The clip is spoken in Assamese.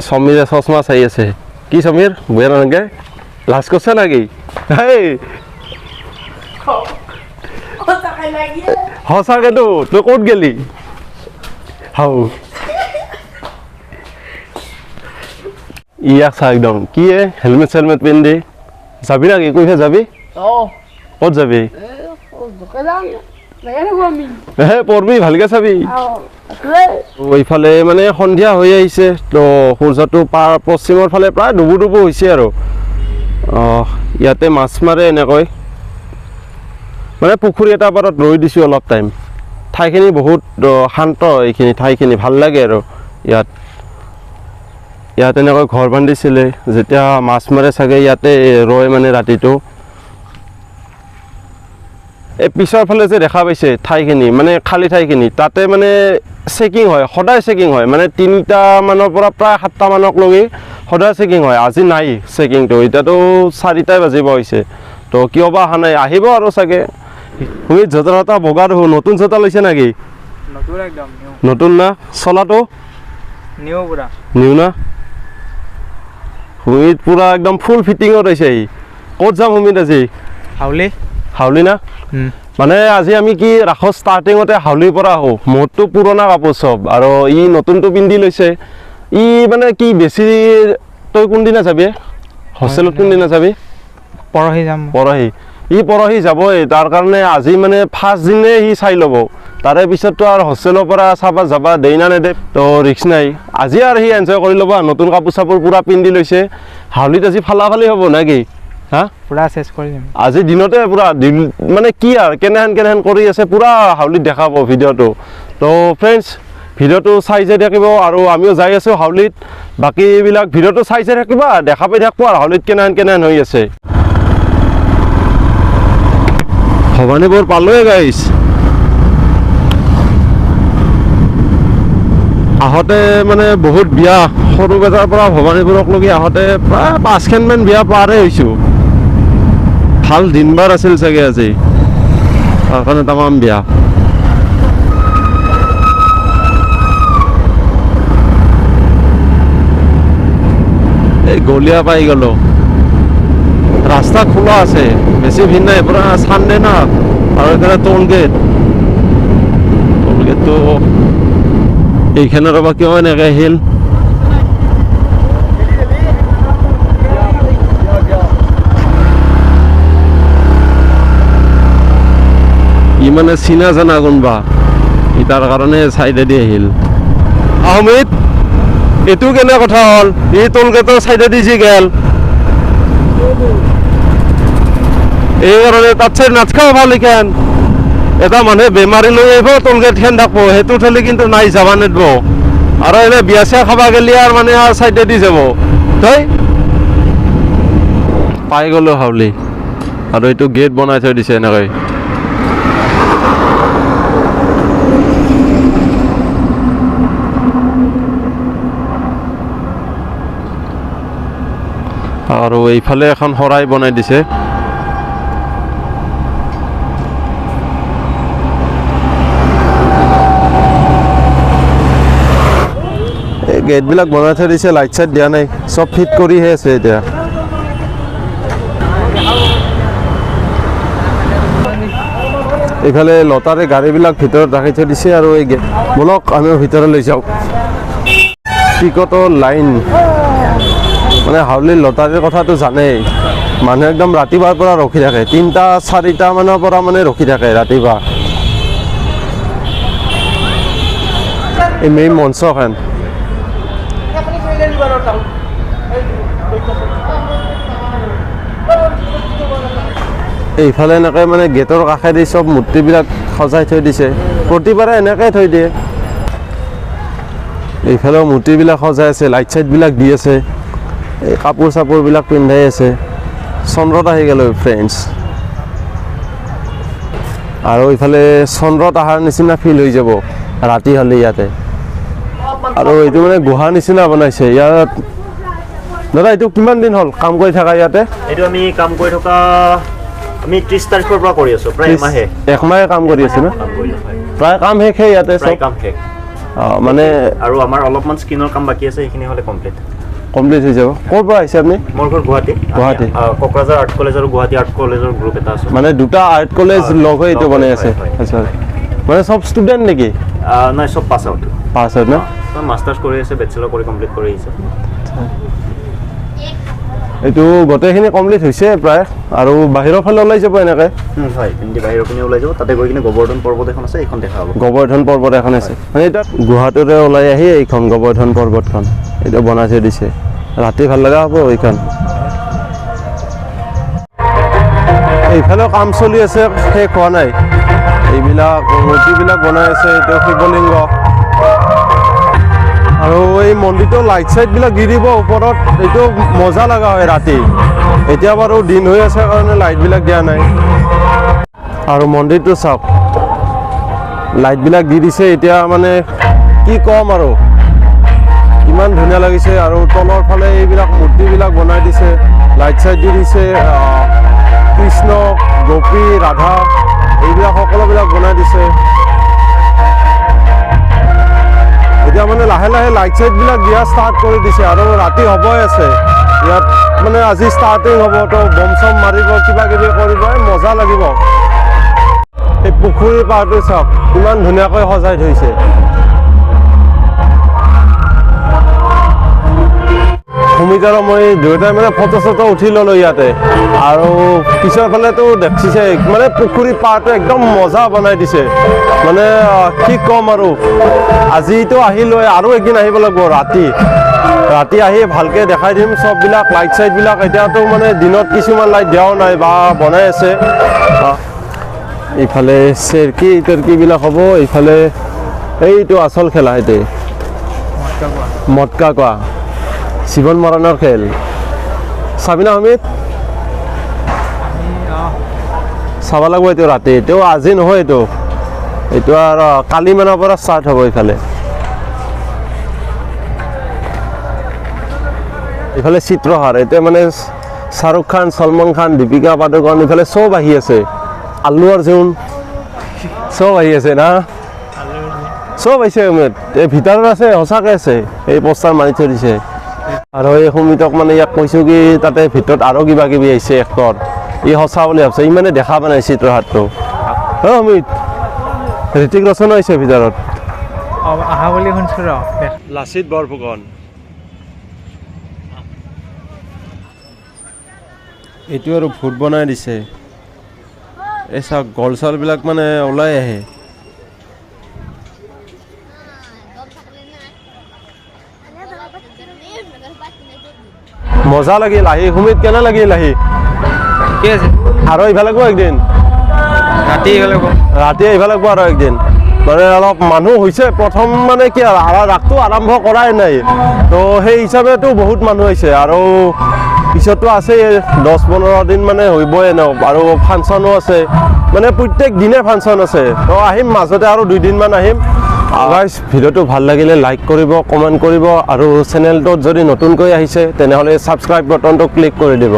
সমীরে চশমা চাই আছে কি সমীর বইয়া নাগে লাজ করছে নাকি হেই সঁচাকে তো তুই ক'ত গেলি হাও ইয়াক চা একদম কি হেলমেট চেলমেট পিন্ধি যাবি নাকি কইফে যাবি ক'ত যাবি হে পঢ়বি ভালকে চাবি এইফালে মানে সন্ধিয়া হৈ আহিছে তো সূৰ্যটো পশ্চিমৰ ফালে প্ৰায় ডুবু ডুবু হৈছে আৰু ইয়াতে মাছ মাৰে এনেকৈ মানে পুখুৰী এটা পাৰত ৰৈ দিছোঁ অলপ টাইম ঠাইখিনি বহুত শান্ত এইখিনি ঠাইখিনি ভাল লাগে আৰু ইয়াত এনেকৈ ঘৰ বান্ধিছিলে যেতিয়া মাছ মাৰে চাগে ইয়াতে ৰয় মানে ৰাতিটো এই পিছৰ ফালে যে দেখা পাইছে ঠাইখিনি মানে খালী ঠাইখিনি তাতে মানে চেকিং হয় সদায় চেকিং হয় মানে 3টা মানৰ পৰা প্ৰায় 7টা মানকলৈকে সদায় চেকিং হয় আজি নাই চেকিংটো এতিয়াতো 4টাই বাজিব হৈছে তো কিয় বা অহা নাই আহিব আৰু চাগে তুমি জোতা এটা বগা দেখো নতুন জোতা লৈছে নেকি নতুন একদম নতুন না চলাটো নিউ পুৰা নিউ না হুমিত পুৰা একদম ফুল ফিটিঙত হৈছে ক'ত যাম হুমিত আজি হাউলি না মানে আজি আমি কি ৰাসৰ ষ্টাৰ্টিঙতে হাউলিৰ পৰা আহোঁ মোৰতো পুৰণা কাপোৰ চব আৰু ই নতুনটো পিন্ধি লৈছে ই মানে কি বেছি তই কোনদিনা যাবি হোষ্টেলত কোনদিনা যাবি পৰহি যাম পৰহি যাবই তাৰ কাৰণে আজি মানে ফাৰ্ষ্ট দিনে সি চাই ল'ব তাৰে পিছততো আৰু হোষ্টেলৰ পৰা চাবা যাবা দেই না নেদে তো ৰিক্স নাই আজি আৰু সি এনজয় কৰি ল'বা নতুন কাপোৰ চাপোৰ পুৰা পিন্ধি লৈছে হাউলিত আজি ফালাফালি হ'ব নেকি হা পুৰা চেছ কৰি দিম আজি দিনতে পুৰা মানে কি আৰু কেনেহেন কৰি আছে পুৰা হাউলিত দেখাব ভিডিঅ'টো তো ফ্ৰেণ্ডছ ভিডিঅ'টো চাই যাই থাকিব আৰু আমিও যাই আছোঁ হাউলিত বাকীবিলাক ভিডিঅ'টো চাই যাই থাকিবা দেখা পাই থাকিব আৰু হাউলিত কেনেহেন হৈ আছে ভবানীপুৰ পালোৱে গাইছ আহোঁতে মানে বহুত বিয়া সৰু বেজাৰ পৰা ভবানীপুৰকলৈকে আহোঁতে প্ৰায় 5খনমান বিয়া পাৰে হৈছোঁ ভাল দিনবাৰ আছিল চাগে আজি তাৰ কাৰণে তামাম বিয়া এই গলিয়া পাই গ'লো ৰাস্তা খোলা আছে বেছি ভিৰ নাই পুৰা চানডে না আৰু এইফালে টোলগেটটো এইখানে ৰ'বা কিয় এনেকৈ আহিল ই মানে চিনা জানা কোনবা ই তাৰ কাৰণে চাইডেদি আহিল আহমেদ এইটো কেনে কথা হ'ল ই টোলগেটৰ চাইডেদি যি গেল এই কাৰণে তাত চাই নাচ খাব ভাল লিখেন এটা মানুহে বেমাৰী লৈ আহিব টোলগেটখন থাকব সেইটো থলে কিন্তু নাই যাবা নেদব আৰু এনে বিয়া চিয়া খাবা গেলি আৰু মানে চাইডেদি যাব তই পাই গ'লো হাউলি আৰু এইটো গেট বনাই থৈ দিছে এনেকৈ আৰু এইফালে এখন শৰাই বনাই দিছে এই গেটবিলাক বনাই থৈ দিছে লাইট চাইট দিয়া নাই চব ফিট কৰিহে আছে এতিয়া এইফালে লতাৰে গাড়ীবিলাক ভিতৰত ৰাখি থৈ দিছে আৰু এই গেট বলক আমিও ভিতৰলৈ যাওঁ টিকটৰ লাইন মানে হাউলিৰ লটাৰীৰ কথাটো জানেই মানুহ একদম ৰাতিপুৱাৰ পৰা ৰখি থাকে 3টা 4টা মানৰ পৰা মানে ৰখি থাকে ৰাতিপুৱা এই মেইন মঞ্চখন এইফালে এনেকৈ মানে গেটৰ কাষেদি চব মূৰ্তিবিলাক সজাই থৈ দিছে প্ৰতিবাৰে এনেকৈ থৈ দিয়ে এইফালেও মূৰ্তিবিলাক সজাই আছে লাইট চাইটবিলাক দি আছে এই কাপোৰ চাপোৰবিলাক পিন্ধাই আছে চন্দ্ৰত আহি গ'ল ফ্ৰেণ্ডছ আৰু এইফালে চন্দ্ৰত অহাৰ নিচিনা ফিল হৈ যাব ৰাতি হ'লে ইয়াতে আৰু এইটো মানে গুহা নিচিনা বনাইছে ইয়াত দাদা এইটো কিমান দিন হ'ল কাম কৰি থকা ইয়াতে এইটো আমি কাম কৰি থকা আমি 30 তাৰিখৰ পৰা কৰি আছো প্ৰায় একমাহে কাম কৰি আছে না প্ৰায় কাম শেষ ইয়াতে প্ৰায় কাম শেষ মানে আৰু আমাৰ অলপমান স্ক্ৰীনৰ কাম বাকী আছে, সেইখিনি হ'লে কমপ্লিট হৈ যাব। ক'ৰ পৰা আহিছে আপুনি? মোৰ ঘৰ গুৱাহাটী। গুৱাহাটী। কোকৰাঝাৰ আৰ্ট কলেজ আৰু গুৱাহাটী আৰ্ট কলেজৰ গ্ৰুপ এটা আছে। মানে দুটা আৰ্ট কলেজ লগ হৈ এইটো বনাই আছে। আচ্ছা, মানে চব ষ্টুডেণ্ট নেকি? নাই, চব পাছ আউট ন? মাষ্টাৰ্ছ কৰি আছে, বেচেলৰ কৰি কমপ্লিট কৰি আহিছে। এইটো গোটেইখিনি কমপ্লিট হৈছে প্ৰায়, আৰু বাহিৰৰ ফালে ওলাই যাব এনেকৈ? হয়, হিন্দী বাহিৰৰ পিনে ওলাই যাব, তাতে গৈ কিনে গোবৰ্ধন পৰ্বত এখন আছে, এইখন দেখা হ'ব। গোবৰ্ধন পৰ্বত এখন আছে, মানে এতিয়া গুৱাহাটীৰে ওলাই আহি এইখন গোবৰ্ধন পৰ্বতখন এইটো বনাই থৈ দিছে। ৰাতি ভাল লগা হ'ব এইখন। এইফালেও কাম চলি আছে, শেষ হোৱা নাই। এইবিলাক মূৰ্তিবিলাক বনাই আছে, এইটো শিৱলিংগ। আৰু এই মন্দিৰটো লাইট চাইটবিলাক দি দিব ওপৰত, এইটো মজা লগা হয় ৰাতি। এতিয়া বাৰু দিন হৈ আছে কাৰণে লাইটবিলাক দিয়া নাই। আৰু মন্দিৰটো চাওক, লাইটবিলাক দি দিছে এতিয়া, মানে কি ক'ম আৰু, ইমান ধুনীয়া লাগিছে। আৰু তলৰ ফালে এইবিলাক মূৰ্তিবিলাক বনাই দিছে, লাইট চাইট দি দিছে। কৃষ্ণ, গোপী, ৰাধা এইবিলাক সকলোবিলাক বনাই দিছে। এতিয়া মানে লাহে লাহে লাইট চাইটবিলাক দিয়া ষ্টাৰ্ট কৰি দিছে, আৰু ৰাতি হ'বই আছে ইয়াত। মানে আজি ষ্টাৰ্টিং হ'ব, তো বম চম মাৰিব, কিবা কিবি কৰিব, মজা লাগিব। এই পুখুৰীৰ পাৰটো চাওক, ইমান ধুনীয়াকৈ সজাই থৈছে। সুমিত আৰু মই দুয়োটাই মানে ফটো চটো উঠি ল'লোঁ ইয়াতে। আৰু পিছৰ ফালেতো দেখিছে, মানে পুখুৰী পাৰটো একদম মজা বনাই দিছে। মানে কি ক'ম আৰু, আজিতো আহিলোঁ, আৰু একদিন আহিব লাগিব ৰাতি আহি ভালকৈ দেখাই দিম চববিলাক লাইট চাইটবিলাক। এতিয়াতো মানে দিনত কিছুমান লাইট দিয়াও নাই বা বনাই আছে। এইফালে চেৰকি তেৰকিবিলাক হ'ব, এইফালে এইটো আচল খেলা, সেইটো মটকা কোৱা, জীৱন মৰণৰ খেল। চাবিনা সমিত? চাব লাগিব এইটো ৰাতি। এইটো আজি নহয়, এইটো আৰু কালি মানৰ পৰা ষ্টাৰ্ট হ'ব। এইফালে চিত্ৰহাৰ, এতিয়া মানে শ্বাহৰুখ খান, সলমান খান, দীপিকা পাডুকন, এইফালে চব আহি আছে। আল্লু অৰ্জুন চব আহি আছে না, চব আহিছে। এই ভিতৰত আছে, সঁচাকৈ আছে, এই পোষ্টাৰ মাৰি থৈ দিছে। আৰু এই সুমিতক মানে ইয়াক কৈছোঁ কি তাতে ভিতৰত আৰু কিবা কিবি আহিছে এক্টৰ, ই সঁচা বুলি ভাবছে, ই মানে দেখা পোৱা নাই চিত্ৰহাৰটো। সুমিত, ঋতিক ৰোশনো আহিছে ভিতৰত, আহা বুলি শুনিছোঁ ৰ। লাচিত বৰফুকন। এইটো আৰু ভূত বনাই দিছে। এই চাওক, গল চলবিলাক মানে ওলাই আহে। মজা লাগিল আহি। সুমিত, কেনে লাগিল আহি? ঠিকে আছে। আৰু আহিব লাগিব একদিন, ৰাতি আহিব লাগিব আৰু একদিন। মানে অলপ মানুহ হৈছে, প্ৰথম মানে কি আৰু ৰাসটো আৰম্ভ কৰাই নাই, তো সেই হিচাপেতো বহুত মানুহ হৈছে। আৰু পিছতো আছে 10-15 দিন মানে হ'বই এনেও, আৰু ফাংচনো আছে, মানে প্ৰত্যেক দিনে ফাংচন আছে। তো আহিম, মাজতে আৰু 2 দিনমান আহিম। গাইজ, ভিডিঅ'টো ভাল লাগিলে লাইক কৰিব, কমেণ্ট কৰিব, আৰু চেনেলটোত যদি নতুনকৈ আহিছে তেনেহ'লে ছাবস্ক্ৰাইব বাটনটো ক্লিক কৰি দিব।